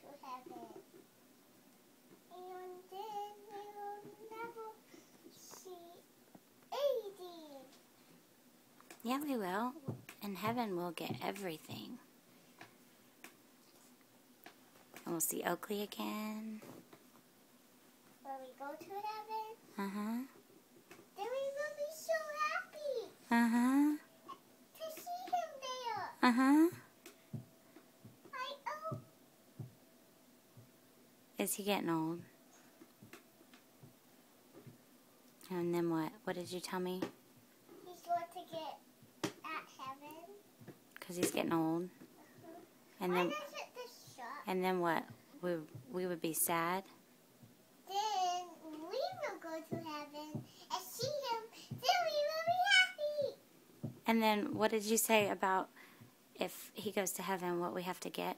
to heaven. And then we will never see anything. Yeah, we will. In heaven, we'll get everything. And we'll see Oakley again. When we go to heaven, Uh-huh. then we will be so happy Uh-huh. to see him there. Uh-huh. I hope. Is he getting old? And then what? What did you tell me? He's going to get at heaven. Because he's getting old. And Why then, does it this shop? and then what? We would be sad. Then we will go to heaven and see him. Then we will be happy. And then what did you say about if he goes to heaven, what we have to get?